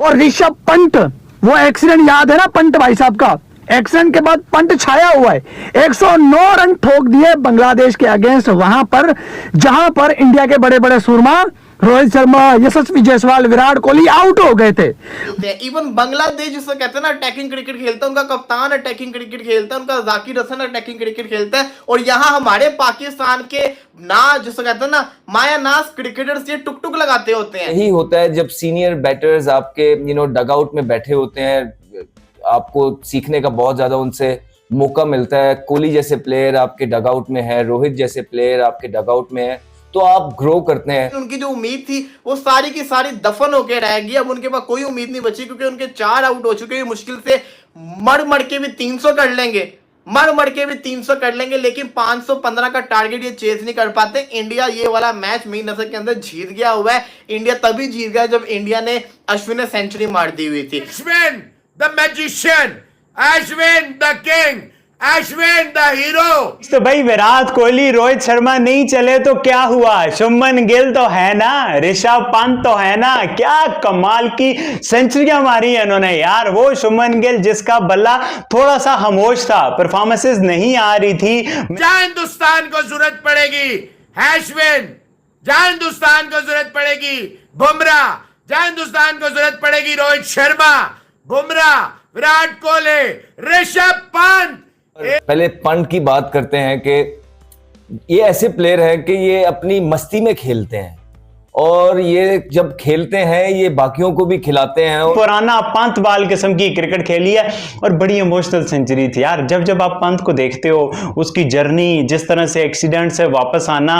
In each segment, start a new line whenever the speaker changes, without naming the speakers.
और ऋषभ पंत, वो एक्सीडेंट याद है ना पंत भाई साहब का, एक्सीडेंट के बाद पंत छाया हुआ है। 109 रन ठोक दिए बांग्लादेश के अगेंस्ट, वहां पर जहां पर इंडिया के बड़े बड़े सूरमा रोहित शर्मा, यशस्वी जायसवाल, विराट कोहली आउट हो गए थे।
इवन बांग्लादेश जिसको कहते हैं ना अटैकिंग क्रिकेट खेलता है, उनका कप्तान अटैकिंग क्रिकेट खेलता है, उनका जाकिर हसन अटैकिंग क्रिकेट खेलता है। और यहाँ हमारे पाकिस्तान के जिसको कहते हैं ना माया नाज क्रिकेटर्स ये टुक टुक लगाते होते हैं।
यही होता है जब सीनियर बैटर्स आपके डगआउट में बैठे होते हैं, आपको सीखने का बहुत ज्यादा उनसे मौका मिलता है। कोहली जैसे प्लेयर आपके डगआउट में है, रोहित जैसे प्लेयर आपके डगआउट में है, तो आप ग्रो करते हैं।
उनकी जो उम्मीद थी वो सारी की सारी दफन होकर रह गई। अब उनके पास कोई उम्मीद नहीं बची, क्योंकि उनके 4 आउट हो चुके हैं। मुश्किल से मर के भी 300 कर लेंगे, मर के भी 300 कर लेंगे, लेकिन 515 का टारगेट ये चेज नहीं कर पाते। इंडिया ये वाला मैच मई नजर के अंदर जीत गया हुआ है। इंडिया तभी जीत गया जब इंडिया ने अश्विन ने सेंचुरी मार दी हुई थी।
Ashwin the magician, Ashwin the king, Ashwin the hero.
तो भाई विराट कोहली, रोहित शर्मा नहीं चले तो क्या हुआ, शुभमन गिल तो है ना, ऋषभ पंत तो है ना। क्या कमाल की सेंचुरियां मारी है इन्होंने यार। वो शुभमन गिल जिसका बल्ला थोड़ा सा खामोश था, परफॉर्मेंसेस नहीं आ रही थी।
जहां हिंदुस्तान को जरूरत पड़ेगी अश्विन, जहां हिंदुस्तान को जरूरत पड़ेगी बुमराह, जहां हिंदुस्तान को जरूरत पड़ेगी रोहित शर्मा, बुमराह, विराट कोहली, ऋषभ पंत।
पहले पंत की बात करते हैं कि ये ऐसे प्लेयर हैं कि ये अपनी मस्ती में खेलते हैं, और ये जब खेलते हैं ये बाकियों को भी खिलाते हैं।
पुराना पंत बाल किस्म की क्रिकेट खेली है और बड़ी इमोशनल सेंचुरी थी यार। जब आप पंत को देखते हो, उसकी जर्नी, जिस तरह से एक्सीडेंट से वापस आना,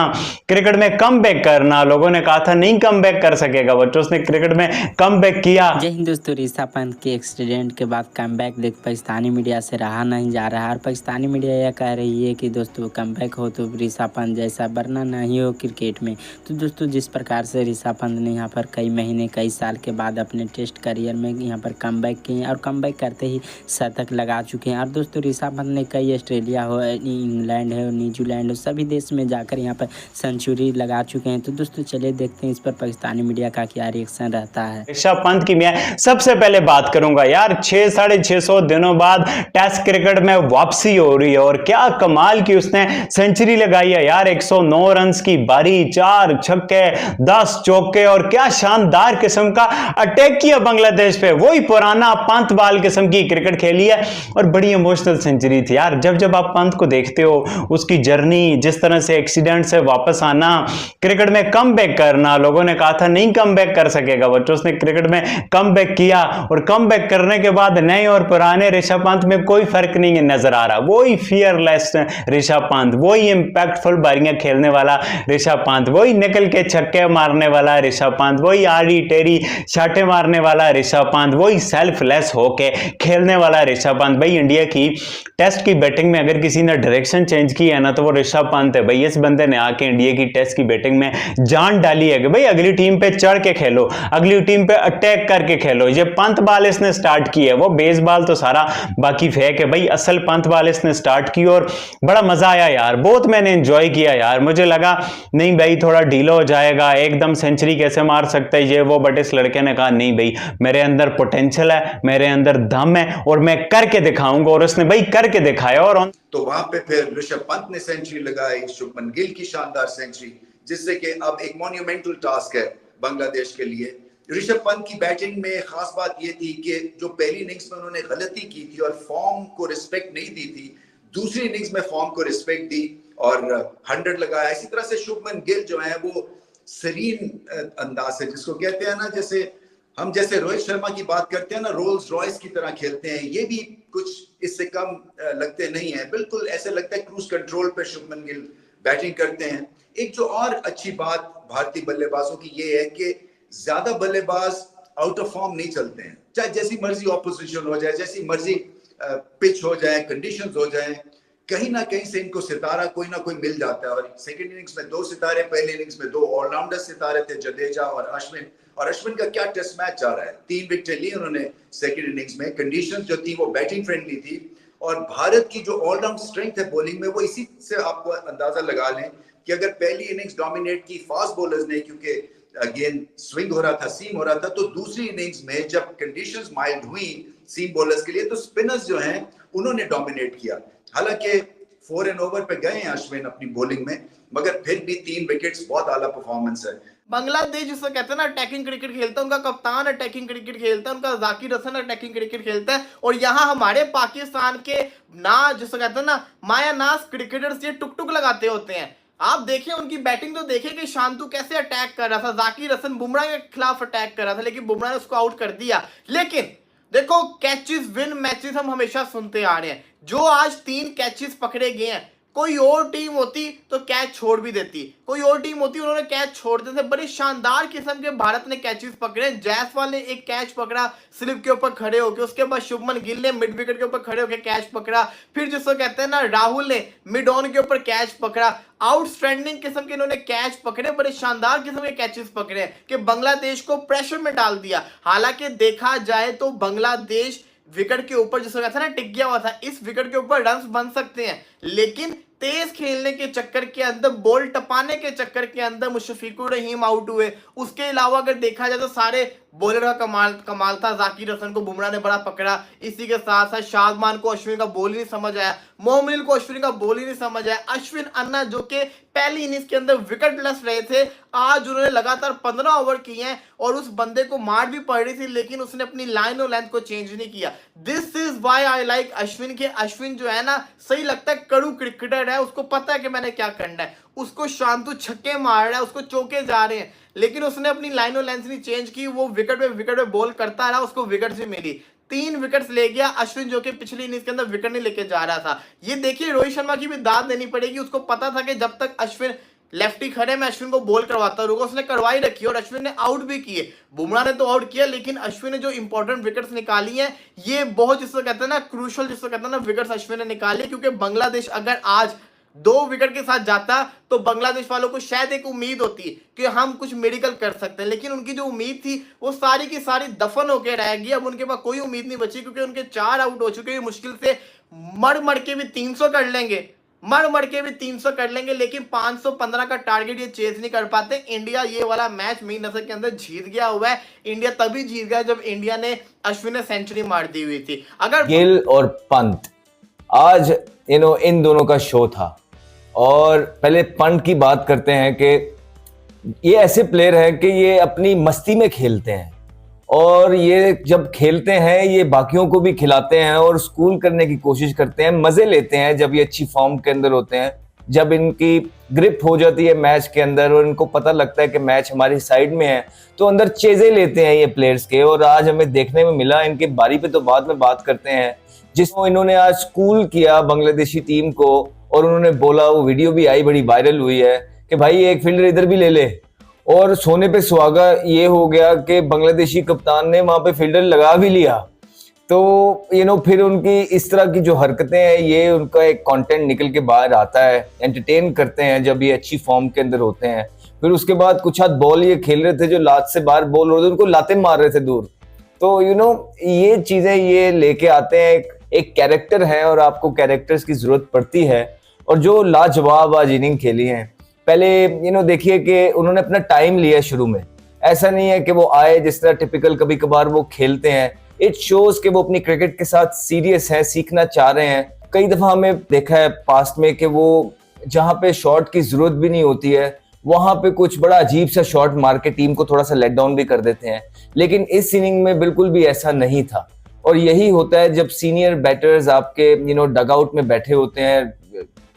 क्रिकेट में कमबैक करना, लोगों ने कहा था नहीं कमबैक कर सकेगा बट उसने क्रिकेट में कमबैक किया।
जय हिंद दोस्तों, ऋषभ पंत के एक्सीडेंट के बाद कमबैक देख पाकिस्तानी मीडिया से रहा नहीं जा रहा है। और पाकिस्तानी मीडिया यह कह रही है कि दोस्तों कमबैक हो तो ऋषभ पंत जैसा, वरना नहीं हो क्रिकेट में। तो दोस्तों जिस प्रकार से ऋषभ पंत ने यहाँ पर कई महीने कई साल के बाद अपने टेस्ट करियर में यहाँ पर कमबैक किए और कमबैक करते ही शतक लगा चुके हैं। और दोस्तों ऋषभ पंत ने कई ऑस्ट्रेलिया हो, इंग्लैंड है, न्यूजीलैंड हो, सभी देश में जाकर यहाँ पर सेंचुरी लगा चुके हैं। तो दोस्तों चलिए देखते हैं इस पर पाकिस्तानी मीडिया का क्या रिएक्शन रहता है।
ऋषभ पंत की मैं सबसे पहले बात करूंगा यार, 600-650 दिनों बाद टेस्ट क्रिकेट में वापसी हो रही है और क्या कमाल की उसने सेंचुरी लगाई है यार। 109 रन की बारी, 4 छक्के, 10 चौके और क्या शानदार किस्म का अटैक किया बांग्लादेश पे। वही पुराना पंत बाल किस्म की क्रिकेट खेली है और बड़ी इमोशनल सेंचुरी थी यार। जब आप पंत को देखते हो, उसकी जर्नी, जिस तरह से एक्सीडेंट से वापस आना, क्रिकेट में कमबैक करना, लोगों ने कहा था नहीं कमबैक कर सकेगा बट उसने क्रिकेट में कमबैक किया। और कमबैक करने के बाद नए और पुराने ऋषभ पंत में कोई फर्क नहीं नजर आ रहा। वही फियरलेस ऋषभ पंत, वही इंपैक्टफुल बारियां खेलने वाला ऋषभ पंत, वही निकल के छक्के मारने वाला ऋषभ पंत, वही आड़ी टेरी शाटे मारने वाला ऋषभ पंत, वही सेल्फलेस होके खेलने वाला ऋषभ पंत। भाई इंडिया की टेस्ट की बैटिंग में अगर किसी ने डायरेक्शन चेंज की है ना तो वो ऋषभ पंत है। भाई इस बंदे ने आके इंडिया की टेस्ट की बैटिंग में जान डाली है कि भाई अगली टीम पे चढ़ के खेलो, अगली टीम पे अटैक करके खेलो। ये पंत बाल इसने स्टार्ट की है, वो बेस बाल तो सारा बाकी फेक है। भाई असल पंत बाल इसने स्टार्ट की और बड़ा मजा आया यार, बहुत मैंने एंजॉय किया यार। मुझे लगा नहीं भाई थोड़ा ढीला हो जाएगा, एकदम सेंचुरी कैसे मार सकता है ये वो, बट इस लड़के ने कहा नहीं भाई मेरे अंदर पोटेंशियल है, मेरे अंदर दम है और मैं करके दिखाऊंगा। और उसने भाई करके दिखाया। और
तो वहां पे फिर ऋषभ पंत ने सेंचुरी लगाई, शुभमन गिल की शानदार सेंचुरी, जिससे कि अब एक मॉन्यूमेंटल टास्क है बांग्लादेश के लिए। ऋषभ पंत की बैटिंग में खास बात यह थी कि जो पहली इनिंग्स में उन्होंने गलती की थी और फॉर्म को रिस्पेक्ट नहीं दी थी, दूसरी इनिंग्स में फॉर्म को रिस्पेक्ट दी और 100 लगाया। इसी तरह से शुभमन गिल जो है वो सीरीन अंदाज से, जिसको कहते हैं ना, जैसे रोहित शर्मा की बात करते हैं ना, रोल्स रॉयस की तरह खेलते हैं, ये भी कुछ इससे कम लगते नहीं है। बिल्कुल ऐसे लगता है क्रूज कंट्रोल पे शुभमन गिल बैटिंग करते हैं। एक जो और अच्छी बात भारतीय बल्लेबाजों की ये है कि ज्यादा बल्लेबाज आउट ऑफ फॉर्म नहीं चलते हैं। चाहे जैसी मर्जी ऑपोजिशन हो जाए, जैसी मर्जी पिच हो जाए, कंडीशंस हो जाए, कहीं ना कहीं से इनको सितारा कोई ना कोई मिल जाता है। और सेकंड इनिंग्स में 2 सितारे, पहले इनिंग्स में 2 ऑलराउंडर सितारे थे, जडेजा और अश्विन। और अश्विन का क्या टेस्ट मैच जा रहा है, 3 विकेटें ली उन्होंने सेकंड इनिंग्स में। कंडीशंस जो थी वो बैटिंग फ्रेंडली थी और भारत की जो ऑलराउंड स्ट्रेंथ है बॉलिंग में, वो इसी से आपको अंदाजा लगा लें कि अगर पहली इनिंग्स डोमिनेट की फास्ट बॉलर्स ने, क्योंकि गेंद स्विंग हो रहा था, सीम हो रहा था, तो दूसरी इनिंग्स में जब कंडीशंस माइल्ड हुई सीम बॉलर्स के लिए, तो स्पिनर्स जो हैं उन्होंने डोमिनेट किया। हालांकि 4 एंड ओवर पे गए हैं अश्विन अपनी बॉलिंग में, मगर फिर भी 3 विकेट्स बहुत आला परफॉर्मेंस है।
बांग्लादेश जिसको कहते हैं ना अटैकिंग क्रिकेट खेलता है, उनका कप्तान अटैकिंग क्रिकेट खेलता है, उनका जाकिर हसन अटैकिंग क्रिकेट खेलता है, और यहाँ हमारे पाकिस्तान के ना जिसको कहते हैं ना मायानाज क्रिकेटर्स ये टुक टुक लगाते होते हैं। आप देखें उनकी बैटिंग तो देखें कि शांतु कैसे अटैक कर रहा था, जाकिर हसन बुमराह के खिलाफ अटैक कर रहा था, लेकिन बुमराह ने उसको आउट कर दिया। लेकिन देखो कैचेस विन मैचेस हम हमेशा सुनते आ रहे हैं, जो आज 3 कैचेस पकड़े गए हैं, कोई और टीम होती तो कैच छोड़ भी देती, कोई और टीम होती उन्होंने कैच छोड़ देते। बड़े शानदार किस्म के भारत ने कैचेस पकड़े। जायसवाल ने एक कैच पकड़ा स्लिप के ऊपर खड़े होकर, उसके बाद शुभमन गिल ने मिड विकेट के ऊपर खड़े होकर कैच पकड़ा, फिर जिसको कहते हैं ना राहुल ने मिड ऑन के ऊपर कैच पकड़ा। आउटस्टैंडिंग किस्म के इन्होंने कैच पकड़े, बड़े शानदार किस्म के कैचेस पकड़े कि बांग्लादेश को प्रेशर में डाल दिया। हालांकि देखा जाए तो बांग्लादेश विकेट के ऊपर जिसको कहते हैं ना टिक गया हुआ था, इस विकेट के ऊपर रन्स बन सकते हैं, लेकिन तेज खेलने के चक्कर के अंदर, बॉल टपाने के चक्कर के अंदर मुशफिकुर रहीम आउट हुए। उसके अलावा अगर देखा जाए तो सारे बॉलर का कमाल था। जाकिर हसन को बुमराह ने बड़ा पकड़ा, इसी के साथ साथ शादमान को अश्विन का बॉल ही नहीं समझ आया, मोमिन को अश्विन का बॉल ही नहीं समझ आया। अश्विन अन्ना जो कि पहली इनिंग्स के अंदर विकेट लेस रहे थे, आज उन्होंने लगातार 15 ओवर किए हैं और उस बंदे को मार भी पड़ रही थी, लेकिन उसने अपनी लाइन और लेंथ को चेंज नहीं किया। This is why I like Ashwin के। अश्विन जो है ना सही लगता है, कड़ू क्रिकेटर है, उसको पता है कि मैंने क्या करना है। उसको शांतु छक्के मार रहा है, उसको चौके जा रहे हैं, लेकिन उसने अपनी लाइन और लेंथ नहीं चेंज की, वो विकेट पे बॉल करता रहा, उसको विकेट भी मिली। 3 विकेट्स ले गया अश्विन, जो कि पिछली इनिंग्स के अंदर विकेट नहीं लेके जा रहा था। ये देखिए रोहित शर्मा की भी दाद देनी पड़ेगी, उसको पता था कि जब तक अश्विन लेफ्टी खड़े मैं अश्विन को बॉल करवाता रहूंगा, उसने करवाई रखी और अश्विन ने आउट भी किए। बुमराह ने तो आउट किया, लेकिन अश्विन ने जो इंपॉर्टेंट विकेट्स निकाली हैं, ये बहुत जिसको कहते हैं ना क्रूशल, जिसको कहते हैं ना विकेट्स अश्विन ने निकाली, क्योंकि बांग्लादेश अगर आज 2 विकेट के साथ जाता तो बांग्लादेश वालों को शायद एक उम्मीद होती कि हम कुछ मेडिकल कर सकते हैं, लेकिन उनकी जो उम्मीद थी वो सारी की सारी दफन होकर रह गई। अब उनके पास कोई उम्मीद नहीं बची, क्योंकि उनके 4 आउट हो चुके हैं। मुश्किल से मर के भी 300 कर लेंगे, मर के भी 300 कर लेंगे, लेकिन 515 का टारगेट ये चेज नहीं कर पाते। इंडिया ये वाला मैच मेन नजर के अंदर जीत गया हुआ है। इंडिया तभी जीत गया जब इंडिया ने अश्विन ने सेंचुरी मार दी हुई थी। अगर
गिल और पंत, आज इन दोनों का शो था। और पहले पंत की बात करते हैं कि ये ऐसे प्लेयर हैं कि ये अपनी मस्ती में खेलते हैं, और ये जब खेलते हैं ये बाकियों को भी खिलाते हैं और स्कूल करने की कोशिश करते हैं, मजे लेते हैं जब ये अच्छी फॉर्म के अंदर होते हैं। जब इनकी ग्रिप हो जाती है मैच के अंदर और इनको पता लगता है कि मैच हमारी साइड में है, तो अंदर चेजे लेते हैं ये प्लेयर्स के। और आज हमें देखने में मिला, इनके बारी पे तो बाद में बात करते हैं, जिसमें इन्होंने आज स्कूल किया बांग्लादेशी टीम को, और उन्होंने बोला, वो वीडियो भी आई, बड़ी वायरल हुई है, कि भाई एक फील्डर इधर भी ले ले। और सोने पे सुहागा ये हो गया कि बांग्लादेशी कप्तान ने वहां पे फील्डर लगा भी लिया। तो फिर उनकी इस तरह की जो हरकतें हैं, ये उनका एक कंटेंट निकल के बाहर आता है, एंटरटेन करते हैं जब ये अच्छी फॉर्म के अंदर होते हैं। फिर उसके बाद कुछ हाथ बॉल ये खेल रहे थे जो लात से बाहर बॉल हो रहे थे, उनको लाते मार रहे थे दूर। तो ये चीजें ये लेके आते हैं, एक कैरेक्टर है और आपको कैरेक्टर्स की जरूरत पड़ती है। और जो लाजवाब आज इनिंग खेली है, पहले देखिए कि उन्होंने अपना टाइम लिया शुरू में। ऐसा नहीं है कि वो आए जिस तरह टिपिकल कभी कभार वो खेलते हैं। इट शोज कि वो अपनी क्रिकेट के साथ सीरियस है, सीखना चाह रहे हैं। कई दफा हमें देखा है पास्ट में कि वो जहां पे शॉट की जरूरत भी नहीं होती है, वहां पे कुछ बड़ा अजीब सा शॉट मार के टीम को थोड़ा सा लेट डाउन भी कर देते हैं। लेकिन इस इनिंग में बिल्कुल भी ऐसा नहीं था। और यही होता है जब सीनियर बैटर्स आपके डगआउट में बैठे होते हैं,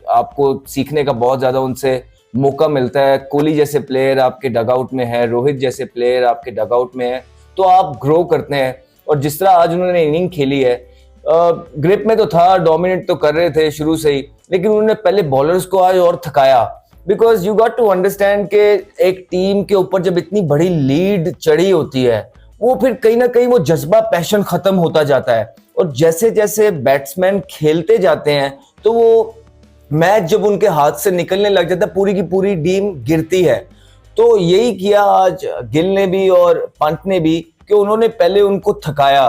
आपको सीखने का बहुत ज्यादा उनसे मौका मिलता है। कोहली जैसे प्लेयर आपके डगआउट में है, रोहित जैसे प्लेयर आपके डगआउट में है, तो आप ग्रो करते हैं। और जिस तरह आज उन्होंने इनिंग खेली है, ग्रिप में तो था, डोमिनेट तो कर रहे थे शुरू से ही, लेकिन उन्होंने पहले बॉलर्स को आज और थकाया। Because you got to understand कि एक टीम के ऊपर जब इतनी बड़ी लीड चढ़ी होती है, वो फिर कहीं ना कहीं वो जज्बा, पैशन खत्म होता जाता है। और जैसे जैसे बैट्समैन खेलते जाते हैं, तो वो मैच जब उनके हाथ से निकलने लग जाता है, पूरी की पूरी टीम गिरती है। तो यही किया आज गिल ने भी और पंत ने भी, कि उन्होंने पहले उनको थकाया,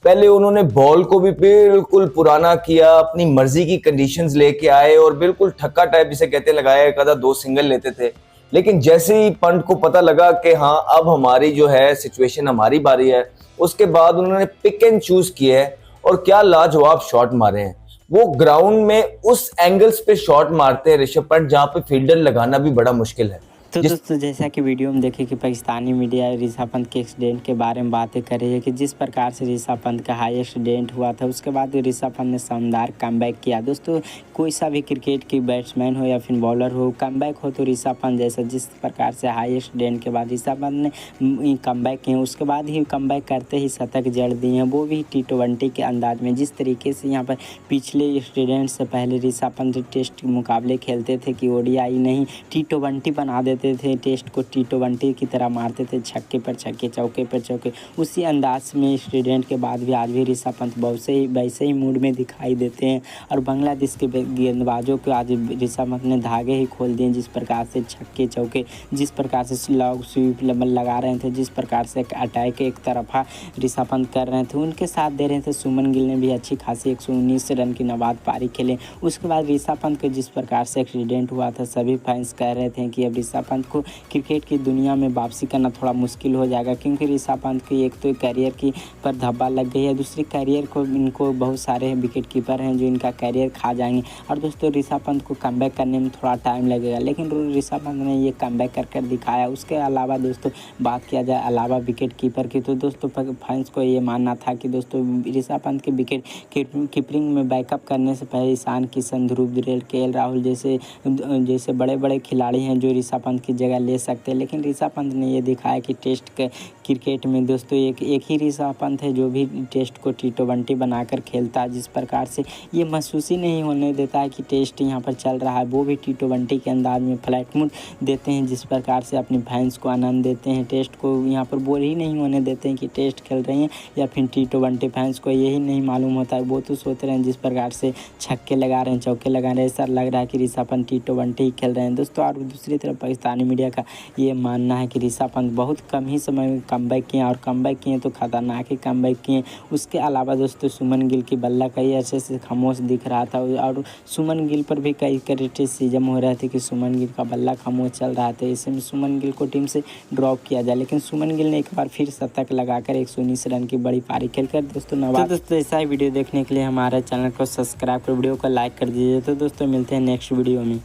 पहले उन्होंने बॉल को भी बिल्कुल पुराना किया, अपनी मर्जी की कंडीशंस लेके आए और बिल्कुल ठक्का टाइप जिसे कहते लगाया, एक आधा 2 सिंगल लेते थे। लेकिन जैसे ही पंत को पता लगा कि हाँ अब हमारी जो है सिचुएशन, हमारी बारी है, उसके बाद उन्होंने पिक एंड चूज किया है और क्या लाजवाब शॉट मारे हैं। वो ग्राउंड में उस एंगल्स पे शॉट मारते हैं ऋषभ पंत जहां पे फील्डर लगाना भी बड़ा मुश्किल है।
तो दोस्तों जैसा कि वीडियो में देखे कि पाकिस्तानी मीडिया ऋषभ पंत के एक्सीडेंट के बारे में बातें कर रही है कि जिस प्रकार से ऋषभ पंत का हाई एक्सीडेंट हुआ था उसके बाद ऋषभ पंत ने शानदार कमबैक किया। दोस्तों कोई सा भी क्रिकेट की बैट्समैन हो या फिर बॉलर हो, कमबैक हो तो ऋषभ पंत जैसा जिस प्रकार से हाई एक्सीडेंट के बाद ऋषभ पंत ने कमबैक किया, उसके बाद ही कमबैक करते ही शतक जड़ दिए हैं, वो भी T20 के अंदाज में। जिस तरीके से यहाँ पर पिछले एक्सीडेंट से पहले ऋषभ पंत टेस्ट मुकाबले खेलते थे कि ODI नहीं T20 बना देते थे, टेस्ट को T20 की तरह मारते थे, छक्के पर छक्के, चौके पर चौके। उसी अंदाज में स्टूडेंट के बाद भी आज भी ऋषभ पंत वैसे ही मूड में दिखाई देते हैं और बांग्लादेश के गेंदबाजों को आज ऋषभ पंत ने धागे ही खोल दिए। जिस प्रकार से छक्के चौके, जिस प्रकार से लॉन्ग स्वीप लगा रहे थे, जिस प्रकार से अटैक एक तरफा ऋषभ पंत कर रहे थे, उनके साथ दे रहे थे सुमन गिल ने भी अच्छी खासी 119 रन की नवाद पारी खेले। उसके बाद ऋषभ पंत के जिस प्रकार से एक्सीडेंट हुआ था, सभी फैंस कह रहे थे कि अब ऋषभ पंत को क्रिकेट की दुनिया में वापसी करना थोड़ा मुश्किल हो जाएगा, क्योंकि ऋषभ पंत की एक तो करियर की पर धब्बा लग गई है, दूसरी करियर को इनको बहुत सारे विकेट कीपर हैं जो इनका करियर खा जाएंगे। और दोस्तों ऋषभ पंत को कमबैक करने में थोड़ा टाइम लगेगा, लेकिन ऋषभ पंत ने ये कमबैक कर दिखाया। उसके अलावा दोस्तों बात किया जाए अलावा विकेट कीपर की, तो दोस्तों फैंस को ये मानना था कि दोस्तों ऋषभ पंत के विकेट कीपिंग में बैकअप करने से पहले ईशान किशन, ध्रुव जुरैल, KL राहुल जैसे बड़े बड़े खिलाड़ी हैं जो ऋषभ पंत की जगह ले सकते हैं। लेकिन ऋषभ पंत ने ये दिखाया कि टेस्ट के क्रिकेट में दोस्तों एक ही ऋषभ पंत है जो भी टेस्ट को T20 बनाकर खेलता है। जिस प्रकार से ये महसूस ही नहीं होने देता है कि टेस्ट यहाँ पर चल रहा है, वो भी T20 के अंदाज में फ्लैट मूड देते हैं, जिस प्रकार से अपने फैंस को आनंद देते हैं। टेस्ट को यहाँ पर बोल ही नहीं होने देते हैं कि टेस्ट खेल रहे हैं या फिर T20। फैंस को यही नहीं मालूम होता है, वो तो सोच रहे हैं जिस प्रकार से छक्के लगा रहे हैं, चौके लगा रहे हैं, ऐसा लग रहा है कि ऋषभ पंत T20 खेल रहे हैं दोस्तों। और दूसरी तरफ पाकिस्तानी मीडिया का ये मानना है कि ऋषभ पंत बहुत कम ही समय में कमबैक किए और कमबैक किए तो खतरनाक ही कमबैक किए। उसके अलावा दोस्तों सुमन गिल की बल्ला कई अच्छे से खामोश दिख रहा था और सुमन गिल पर भी कई क्रिटिसिज्म हो रहे थे कि सुमन गिल का बल्ला खामोश चल रहा था, इसमें सुमन गिल को टीम से ड्रॉप किया जाए। लेकिन सुमन गिल ने एक बार फिर शतक लगाकर 119 रन की बड़ी पारी खेलकर दोस्तों नवाज। तो दोस्तों ऐसा ही वीडियो देखने के लिए हमारे चैनल को सब्सक्राइब कर वीडियो को लाइक कर दीजिए। तो दोस्तों मिलते हैं नेक्स्ट वीडियो में।